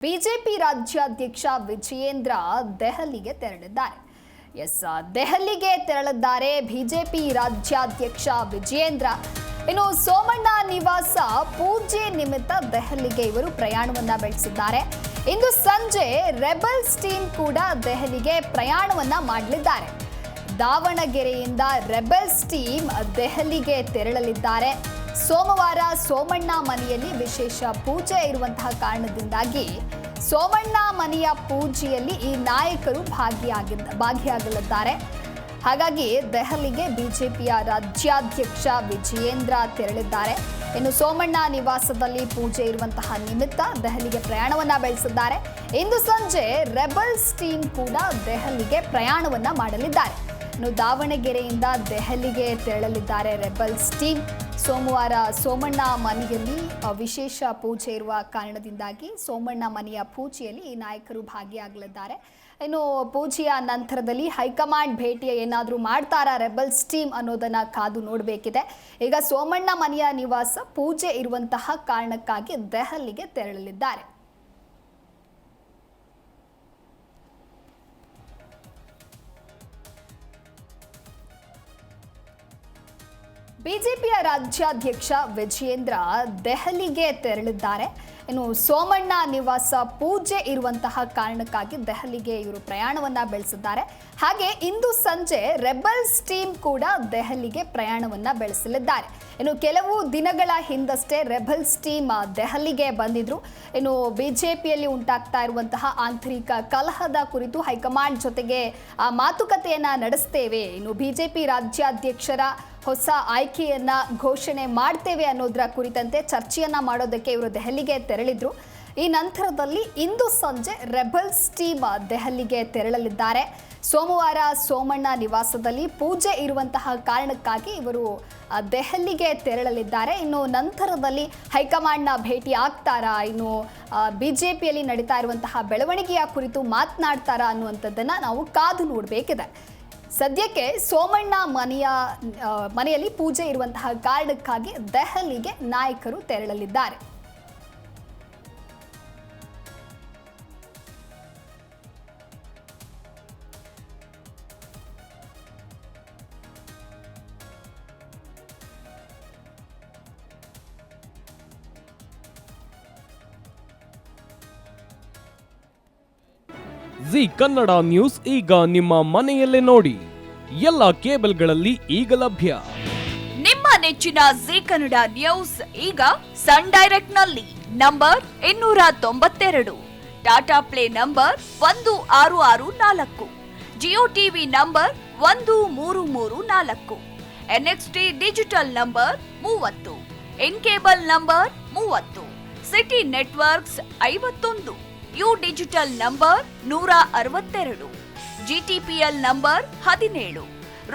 BJP ರಾಜ್ಯಾಧ್ಯಕ್ಷ ವಿಜಯೇಂದ್ರ ದೆಹಲಿಗೆ ತೆರಳಿದ್ದಾರೆ. ದೆಹಲಿಗೆ ತೆರಳಿದ್ದಾರೆ ಬಿಜೆಪಿ ರಾಜ್ಯಾಧ್ಯಕ್ಷ ವಿಜಯೇಂದ್ರ. ಇನ್ನು ಸೋಮಣ್ಣ ನಿವಾಸ ಪೂಜೆ ನಿಮಿತ್ತ ದೆಹಲಿಗೆ ಇವರು ಪ್ರಯಾಣವನ್ನ ಬೆಳೆಸಿದ್ದಾರೆ. ಇಂದು ಸಂಜೆ ರೆಬೆಲ್ಸ್ ಟೀಮ್ ಕೂಡ ದೆಹಲಿಗೆ ಪ್ರಯಾಣವನ್ನ ಮಾಡಲಿದ್ದಾರೆ. ದಾವಣಗೆರೆಯಿಂದ ರೆಬೆಲ್ಸ್ ಟೀಮ್ ದೆಹಲಿಗೆ ತೆರಳಲಿದ್ದಾರೆ. ಸೋಮವಾರ ಸೋಮಣ್ಣ ಮನೆಯಲ್ಲಿ ವಿಶೇಷ ಪೂಜೆ ಇರುವಂತಹ ಕಾರಣದಿಂದಾಗಿ ಸೋಮಣ್ಣ ಮನೆಯ ಪೂಜೆಯಲ್ಲಿ ಈ ನಾಯಕರು ಭಾಗಿಯಾಗಲಿದ್ದಾರೆ. ಹಾಗಾಗಿ ದೆಹಲಿಗೆ ಬಿಜೆಪಿಯ ರಾಜ್ಯಾಧ್ಯಕ್ಷ ವಿಜಯೇಂದ್ರ ತೆರಳಿದ್ದಾರೆ. ಇನ್ನು ಸೋಮಣ್ಣ ನಿವಾಸದಲ್ಲಿ ಪೂಜೆ ಇರುವಂತಹ ನಿಮಿತ್ತ ದೆಹಲಿಗೆ ಪ್ರಯಾಣವನ್ನ ಬೆಳೆಸಿದ್ದಾರೆ. ಇಂದು ಸಂಜೆ ರೆಬೆಲ್ಸ್ ಟೀಮ್ ಕೂಡ ದೆಹಲಿಗೆ ಪ್ರಯಾಣವನ್ನ ಮಾಡಲಿದ್ದಾರೆ. ಇನ್ನು ದಾವಣಗೆರೆಯಿಂದ ದೆಹಲಿಗೆ ತೆರಳಲಿದ್ದಾರೆ ರೆಬೆಲ್ಸ್ ಟೀಮ್. ಸೋಮವಾರ ಸೋಮಣ್ಣ ಮನೆಯಲ್ಲಿ ವಿಶೇಷ ಪೂಜೆ ಇರುವ ಕಾರಣದಿಂದಾಗಿ ಸೋಮಣ್ಣ ಮನೆಯ ಪೂಜೆಯಲ್ಲಿ ಈ ನಾಯಕರು ಭಾಗಿಯಾಗಲಿದ್ದಾರೆ. ಇನ್ನು ಪೂಜೆಯ ನಂತರದಲ್ಲಿ ಹೈಕಮಾಂಡ್ ಭೇಟಿ ಏನಾದರೂ ಮಾಡ್ತಾರಾ ರೆಬೆಲ್ಸ್ ಟೀಮ್ ಅನ್ನೋದನ್ನ ಕಾದು ನೋಡಬೇಕಿದೆ. ಈಗ ಸೋಮಣ್ಣ ಮನೆಯ ನಿವಾಸ ಪೂಜೆ ಇರುವಂತಹ ಕಾರಣಕ್ಕಾಗಿ ದೆಹಲಿಗೆ ತೆರಳಲಿದ್ದಾರೆ. ಬಿಜೆಪಿಯ ರಾಜ್ಯಾಧ್ಯಕ್ಷ ವಿಜಯೇಂದ್ರ ದೆಹಲಿಗೆ ತೆರಳಿದ್ದಾರೆ. ಇನ್ನು ಸೋಮಣ್ಣ ನಿವಾಸ ಪೂಜೆ ಇರುವಂತಹ ಕಾರಣಕ್ಕಾಗಿ ದೆಹಲಿಗೆ ಇವರು ಪ್ರಯಾಣವನ್ನ ಬೆಳೆಸಿದ್ದಾರೆ. ಹಾಗೆ ಇಂದು ಸಂಜೆ ರೆಬೆಲ್ಸ್ ಟೀಮ್ ಕೂಡ ದೆಹಲಿಗೆ ಪ್ರಯಾಣವನ್ನ ಬೆಳೆಸಲಿದ್ದಾರೆ. ಇನ್ನು ಕೆಲವು ದಿನಗಳ ಹಿಂದಷ್ಟೇ ರೆಬೆಲ್ಸ್ ಟೀಮ್ ದೆಹಲಿಗೆ ಬಂದಿದ್ರು. ಇನ್ನು ಬಿಜೆಪಿಯಲ್ಲಿ ಉಂಟಾಗ್ತಾ ಇರುವಂತಹ ಆಂತರಿಕ ಕಲಹದ ಕುರಿತು ಹೈಕಮಾಂಡ್ ಜೊತೆಗೆ ಮಾತುಕತೆಯನ್ನ ನಡೆಸ್ತೇವೆ, ಇನ್ನು ಬಿಜೆಪಿ ರಾಜ್ಯಾಧ್ಯಕ್ಷರ ಹೊಸ ಆಯ್ಕೆಯನ್ನ ಘೋಷಣೆ ಮಾಡ್ತೇವೆ ಅನ್ನೋದರ ಕುರಿತಂತೆ ಚರ್ಚೆಯನ್ನ ಮಾಡೋದಕ್ಕೆ ಇವರು ದೆಹಲಿಗೆ ತೆರಳಿದ್ರು. ಈ ನಂತರದಲ್ಲಿ ಇಂದು ಸಂಜೆ ರೆಬೆಲ್ಸ್ ಟೀಮ್ ದೆಹಲಿಗೆ ತೆರಳಲಿದ್ದಾರೆ. ಸೋಮವಾರ ಸೋಮಣ್ಣ ನಿವಾಸದಲ್ಲಿ ಪೂಜೆ ಇರುವಂತಹ ಕಾರಣಕ್ಕಾಗಿ ಇವರು ದೆಹಲಿಗೆ ತೆರಳಲಿದ್ದಾರೆ. ಇನ್ನು ನಂತರದಲ್ಲಿ ಹೈಕಮಾಂಡ್ನ ಭೇಟಿ ಆಗ್ತಾರಾ, ಇನ್ನು ಬಿಜೆಪಿಯಲ್ಲಿ ನಡೀತಾ ಇರುವಂತಹ ಬೆಳವಣಿಗೆಯ ಕುರಿತು ಮಾತನಾಡ್ತಾರಾ ಅನ್ನುವಂಥದ್ದನ್ನು ನಾವು ಕಾದು ನೋಡಬೇಕಿದೆ. ಸದ್ಯಕ್ಕೆ ಸೋಮಣ್ಣ ಮನೆಯಲ್ಲಿ ಪೂಜೆ ಇರುವಂತಹ ಕಾರಣಕ್ಕಾಗಿ ದೆಹಲಿಗೆ ನಾಯಕರು ತೆರಳಲಿದ್ದಾರೆ. ಜಿ ಕನ್ನಡ ನ್ಯೂಸ್ ಈಗ ನಿಮ್ಮ ಮನೆಯಲ್ಲೇ ನೋಡಿ. ಎಲ್ಲ ಕೇಬಲ್ಗಳಲ್ಲಿ ಈಗ ಲಭ್ಯ. ನಿಮ್ಮ ನೆಚ್ಚಿನ ಜಿ ಕನ್ನಡ ನ್ಯೂಸ್ ಈಗ ಸನ್ ಡೈರೆಕ್ಟ್ ನಲ್ಲಿ number 292, Tata Play number 1664, Jio TV number 1334, NXT digital number 30, In cable number 30, City networks 51, U digital number 162, GTPL number 17,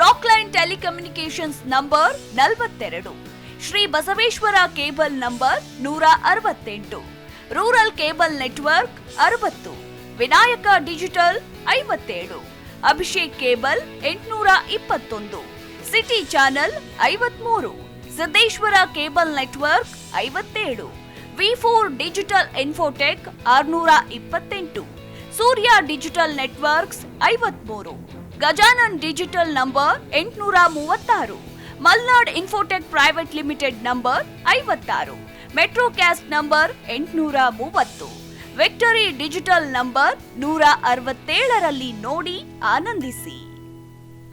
Rockline telecommunications number 42, Shri Basaveshwara cable number 168, rural cable network 60, Vinayaka digital 57, Abhishek cable 821, City channel 53, Siddeshwara cable network 57, ವಿ4 digital infotech 628, Surya digital networks 53, Gajanan digital number 836, Malnad infotech private limited number 56, Metrocast number 830, Victory digital number 167ರಲ್ಲಿ ನೋಡಿ ಆನಂದಿಸಿ.